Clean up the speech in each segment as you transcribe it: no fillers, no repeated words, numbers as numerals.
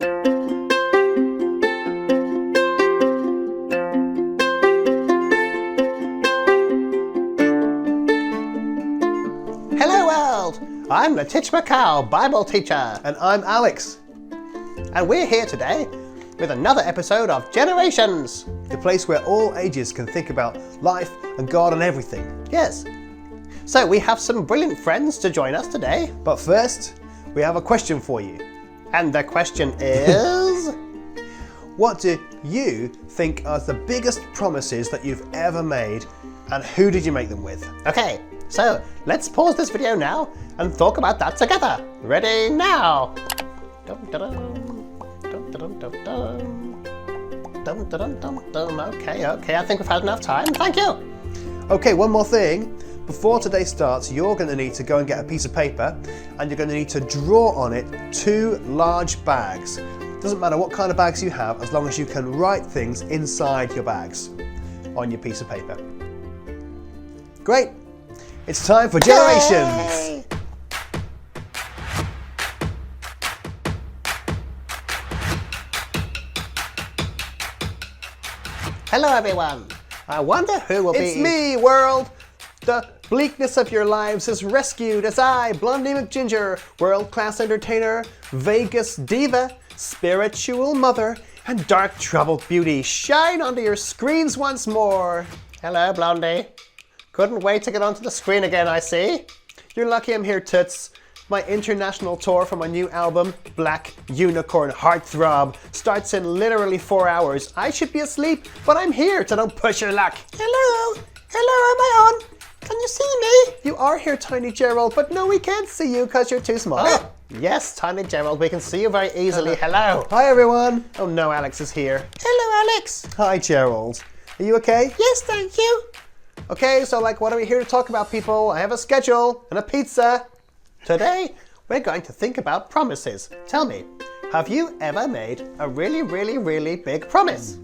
Hello world! I'm the Titch Macau Bible teacher. And I'm Alex. And we're here today with another episode of Generations. The place where all ages can think about life and God and everything. Yes. So we have some brilliant friends to join us today. But first, we have a question for you. And the question is... What do you think are the biggest promises that you've ever made, and who did you make them with? Okay, so let's pause this video now and talk about that together. Ready now? Dum, da-dum. Dum, da-dum, dum, dum. Dum, da-dum, dum, dum. Okay, I think we've had enough time. Thank you. Okay, one more thing. Before today starts, you're going to need to go and get a piece of paper, and you're going to need to draw on it 2 large bags. Doesn't matter what kind of bags you have, as long as you can write things inside your bags on your piece of paper. Great! It's time for Generations! Yay! Hello everyone! I wonder who will be... It's me, world! The bleakness of your lives is rescued as I, Blondie McGinger, world-class entertainer, Vegas diva, spiritual mother, and dark troubled beauty, shine onto your screens once more. Hello Blondie. Couldn't wait to get onto the screen again, I see. You're lucky I'm here, Toots. My international tour for my new album, Black Unicorn Heartthrob, starts in literally 4 hours. I should be asleep, but I'm here, so don't push your luck. Hello, am I on? Can you see me? You are here, Tiny Gerald, but no, we can't see you because you're too small. Oh, yes, Tiny Gerald, we can see you very easily. Hello. Hi, everyone. Oh no, Alex is here. Hello, Alex. Hi, Gerald. Are you okay? Yes, thank you. Okay, so what are we here to talk about, people? I have a schedule and a pizza. Today, we're going to think about promises. Tell me, have you ever made a really big promise?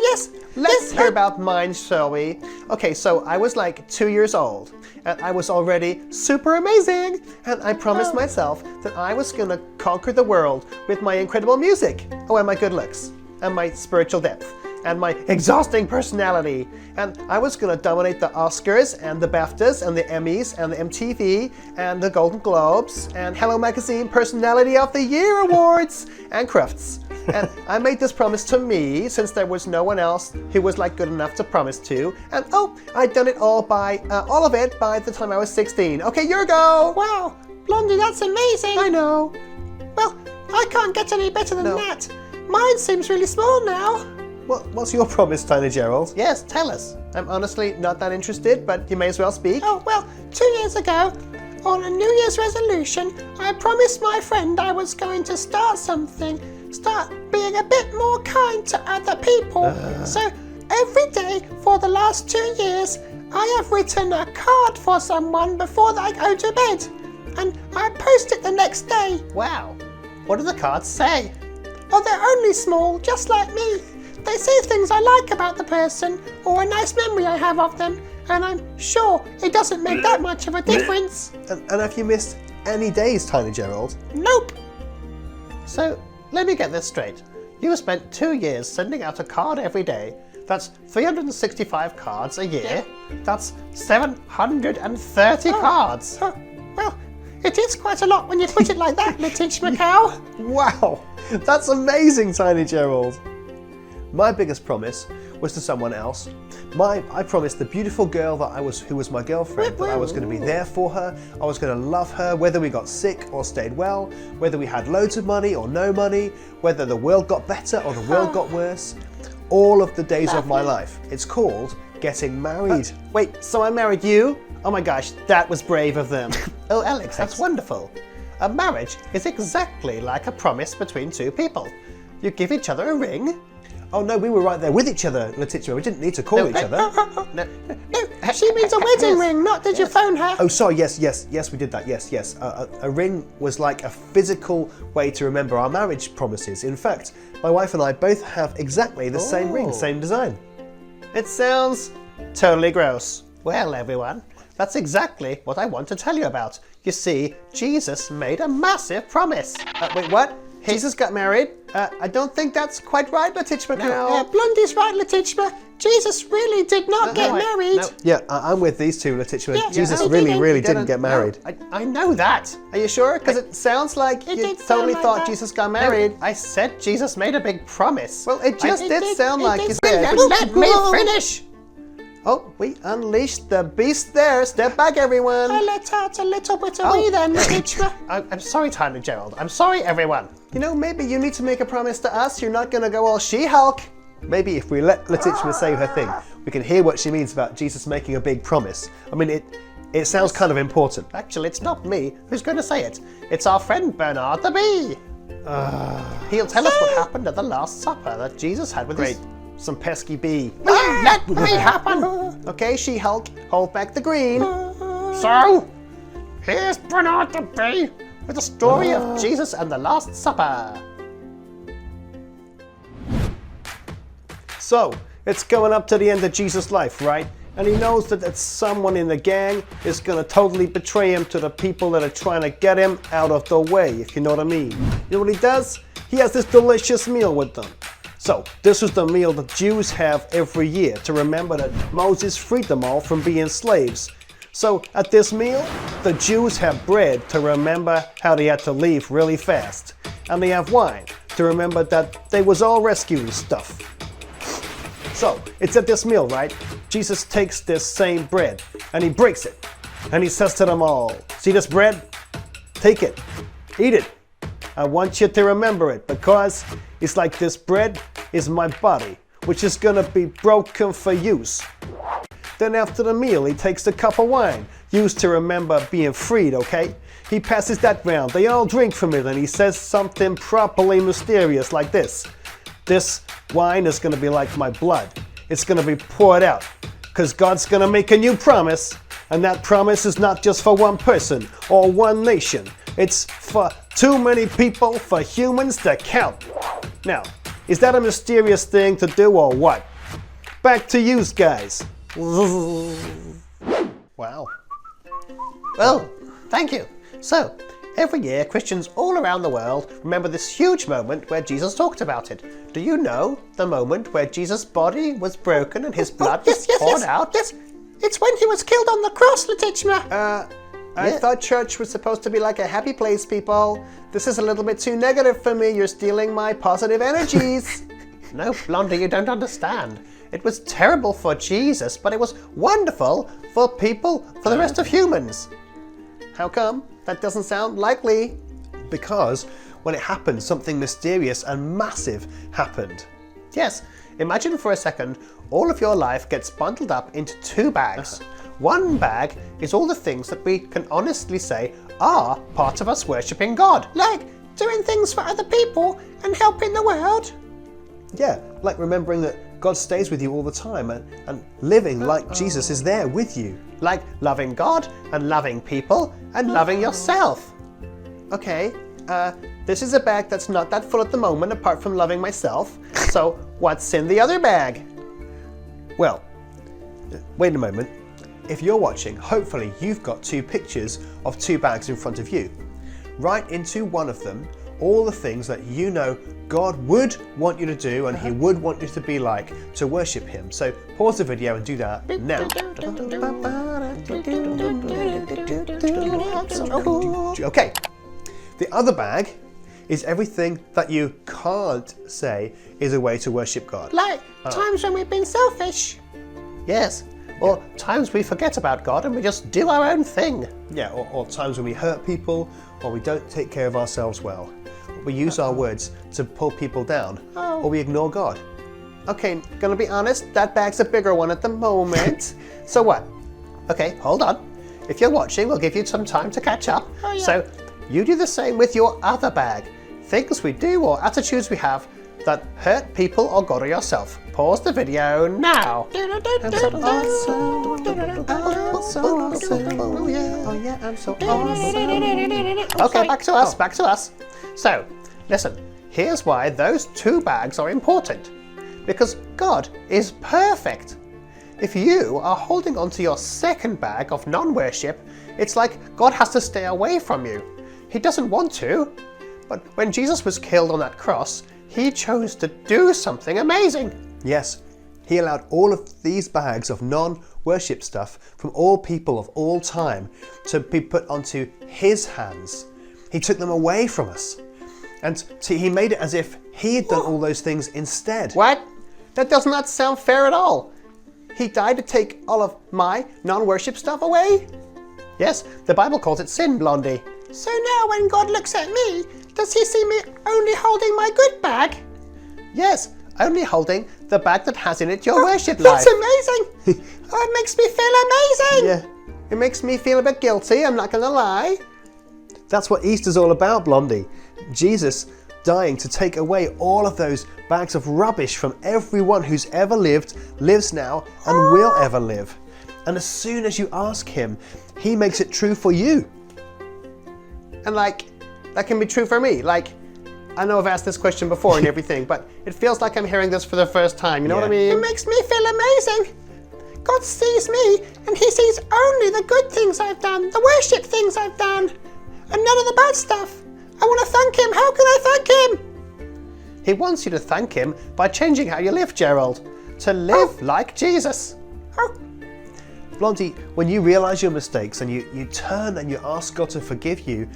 Yes. Let's hear about mine, shall we? Okay, so I was like 2 years old, and I was already super amazing, and I promised myself that I was gonna conquer the world with my incredible music, and my good looks, and my spiritual depth, and my exhausting personality, and I was gonna dominate the Oscars, and the BAFTAs, and the Emmys, and the MTV, and the Golden Globes, and Hello Magazine Personality of the Year Awards, and Crufts. And I made this promise to me, since there was no one else who was like good enough to promise to. And I'd done it all of it by the time I was 16. Okay, your go! Wow, Blondie, that's amazing. I know. Well, I can't get any better than that. Mine seems really small now. What's your promise, Tiny Gerald? Yes, tell us. I'm honestly not that interested, but you may as well speak. Oh, well, 2 years ago, on a New Year's resolution, I promised my friend I was going to start being a bit more kind to other people. So every day for the last 2 years, I have written a card for someone before I go to bed, and I post it the next day. Wow, what do the cards say? Oh, they're only small, just like me. They say things I like about the person, or a nice memory I have of them, and I'm sure it doesn't make that much of a difference. And have you missed any days, Tiny Gerald? Nope. So, let me get this straight. You spent 2 years sending out a card every day. That's 365 cards a year. Yeah. That's 730 cards. Well, it is quite a lot when you put it like that, Titch Macau. Wow, that's amazing, Tiny Gerald. My biggest promise was to someone else. I promised the beautiful girl who was my girlfriend that I was going to be there for her. I was going to love her, whether we got sick or stayed well, whether we had loads of money or no money, whether the world got better or the world got worse. All of the days of my life. It's called getting married. Wait, so I married you? Oh my gosh, that was brave of them. Oh, Alex, that's wonderful. A marriage is exactly like a promise between two people. You give each other a ring. Oh no, we were right there with each other, Letitia. We didn't need to call each other. No, she means a wedding ring, not did you phone her? Oh, sorry, yes, we did that, yes. A ring was like a physical way to remember our marriage promises. In fact, my wife and I both have exactly the same ring, same design. It sounds totally gross. Well, everyone, that's exactly what I want to tell you about. You see, Jesus made a massive promise. Wait, what? Jesus got married? I don't think that's quite right, Letitchma. Blondie's right, Letitchma. Jesus really did not get married. No. Yeah, I'm with these two, Letitchma. Yeah, Jesus he really didn't. didn't get married. No, I know that. Are you sure? Because it sounds like It you did sound totally like thought that. Jesus got married. I said Jesus made a big promise. Well, it just did sound like you Will said. you let me finish? Oh, we unleashed the beast there. Step back, everyone. I let out a little bit of wee then, Letitchma. I'm sorry, Tiny Gerald. I'm sorry, everyone. You know, maybe you need to make a promise to us. You're not going to go all She-Hulk. Maybe if we let Letitchma say her thing, we can hear what she means about Jesus making a big promise. I mean, it sounds kind of important. Actually, it's not me who's going to say it. It's our friend Bernard the Bee. He'll tell us what happened at the Last Supper that Jesus had with Great. his... Some pesky bee. Let me happen. Okay, She-Hulk, hold back the green. So, here's Bernard the Bee with the story of Jesus and the Last Supper. So, it's going up to the end of Jesus' life, right? And he knows that someone in the gang is going to totally betray him to the people that are trying to get him out of the way, if you know what I mean. You know what he does? He has this delicious meal with them. So, this is the meal the Jews have every year to remember that Moses freed them all from being slaves. So, at this meal, the Jews have bread to remember how they had to leave really fast. And they have wine to remember that they was all rescuing stuff. So, it's at this meal, right? Jesus takes this same bread and he breaks it. And he says to them all, see this bread? Take it, eat it. I want you to remember it because it's like this bread is my body, which is gonna be broken for use. Then after the meal, he takes the cup of wine, used to remember being freed, okay? He passes that round, they all drink from it, and he says something properly mysterious like this. This wine is gonna be like my blood. It's gonna be poured out, because God's gonna make a new promise, and that promise is not just for one person or one nation. It's for too many people, for humans to count. Now, is that a mysterious thing to do or what? Back to you guys. Wow. Well, thank you. So, every year, Christians all around the world remember this huge moment where Jesus talked about it. Do you know the moment where Jesus' body was broken and his blood was poured out? Yes, it's when he was killed on the cross, Letitchma. I thought church was supposed to be like a happy place, people. This is a little bit too negative for me. You're stealing my positive energies. No, Blondie, you don't understand. It was terrible for Jesus, but it was wonderful for people, for the rest of humans. How come? That doesn't sound likely. Because when it happened, something mysterious and massive happened. Yes, imagine for a second, all of your life gets bundled up into two bags. One bag is all the things that we can honestly say are part of us worshipping God. Like doing things for other people and helping the world. Yeah, like remembering that God stays with you all the time and living like Jesus is there with you. Like loving God and loving people and loving yourself. Okay, this is a bag that's not that full at the moment apart from loving myself. So what's in the other bag? Well, wait a moment. If you're watching, hopefully you've got two pictures of two bags in front of you. Write into one of them all the things that you know God would want you to do and He would want you to be like to worship Him. So pause the video and do that now. Okay, the other bag is everything that you can't say is a way to worship God. Like times when we've been selfish. Yes, or times we forget about God and we just do our own thing. Yeah, or times when we hurt people or we don't take care of ourselves well. We use our words to pull people down or we ignore God. Okay, gonna be honest, that bag's a bigger one at the moment. So what? Okay, hold on. If you're watching, we'll give you some time to catch up. So you do the same with your other bag. Things we do or attitudes we have that hurt people or God or yourself. Pause the video now. I'm so awesome. Oh yeah, I'm so awesome. Okay, back to us. So, listen, here's why those two bags are important. Because God is perfect. If you are holding on to your second bag of non-worship, It's like God has to stay away from you. He doesn't want to. But when Jesus was killed on that cross, he chose to do something amazing. Yes, he allowed all of these bags of non-worship stuff from all people of all time to be put onto his hands. He took them away from us. And he made it as if he had done all those things instead. What? That does not sound fair at all. He died to take all of my non-worship stuff away? Yes, the Bible calls it sin, Blondie. So now when God looks at me, does he see me only holding my good bag? Yes, only holding the bag that has in it your worship life. That's amazing. Oh, it makes me feel amazing. Yeah, it makes me feel a bit guilty, I'm not going to lie. That's what Easter's all about, Blondie. Jesus dying to take away all of those bags of rubbish from everyone who's ever lived, lives now, and will ever live. And as soon as you ask him, he makes it true for you. And like, that can be true for me. Like, I know I've asked this question before and everything, but it feels like I'm hearing this for the first time. You know what I mean? It makes me feel amazing. God sees me and he sees only the good things I've done, the worship things I've done, and none of the bad stuff. I want to thank him. How can I thank him? He wants you to thank him by changing how you live, Gerald. To live like Jesus. Oh, Blondie, when you realize your mistakes and you turn and you ask God to forgive you,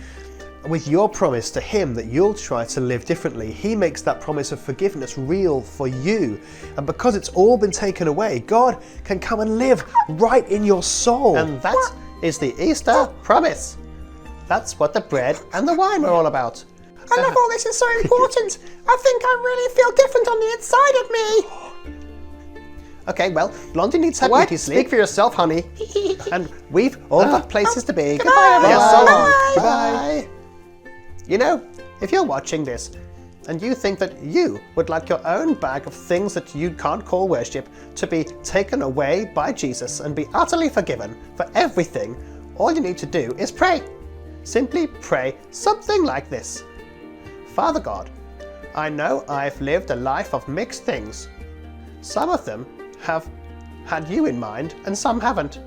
with your promise to him that you'll try to live differently, he makes that promise of forgiveness real for you. And because it's all been taken away, God can come and live right in your soul. And that is the Easter promise. That's what the bread and the wine are all about. I love all this is so important. I think I really feel different on the inside of me. Okay, well, Blondie needs her What? beauty sleep. Speak for yourself, honey. And we've all got places to be. Goodbye, everyone. Yes, so long. Bye. Goodbye. You know, if you're watching this and you think that you would like your own bag of things that you can't call worship to be taken away by Jesus and be utterly forgiven for everything, all you need to do is pray. Simply pray something like this. Father God, I know I've lived a life of mixed things. Some of them have had you in mind and some haven't.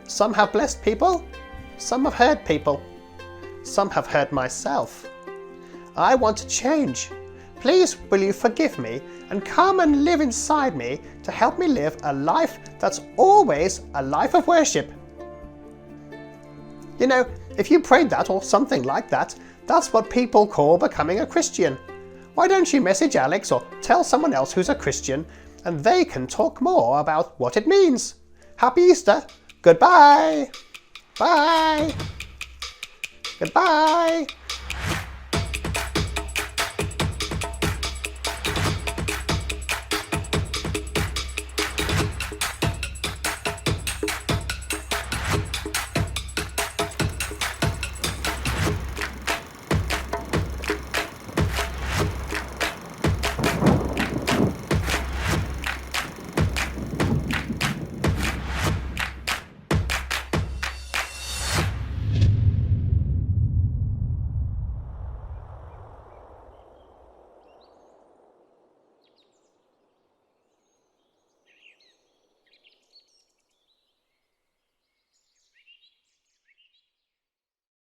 Some have blessed people, some have hurt people. Some have hurt myself. I want to change. Please will you forgive me and come and live inside me to help me live a life that's always a life of worship. You know, if you prayed that or something like that, that's what people call becoming a Christian. Why don't you message Alex or tell someone else who's a Christian and they can talk more about what it means. Happy Easter. Goodbye. Bye. Goodbye.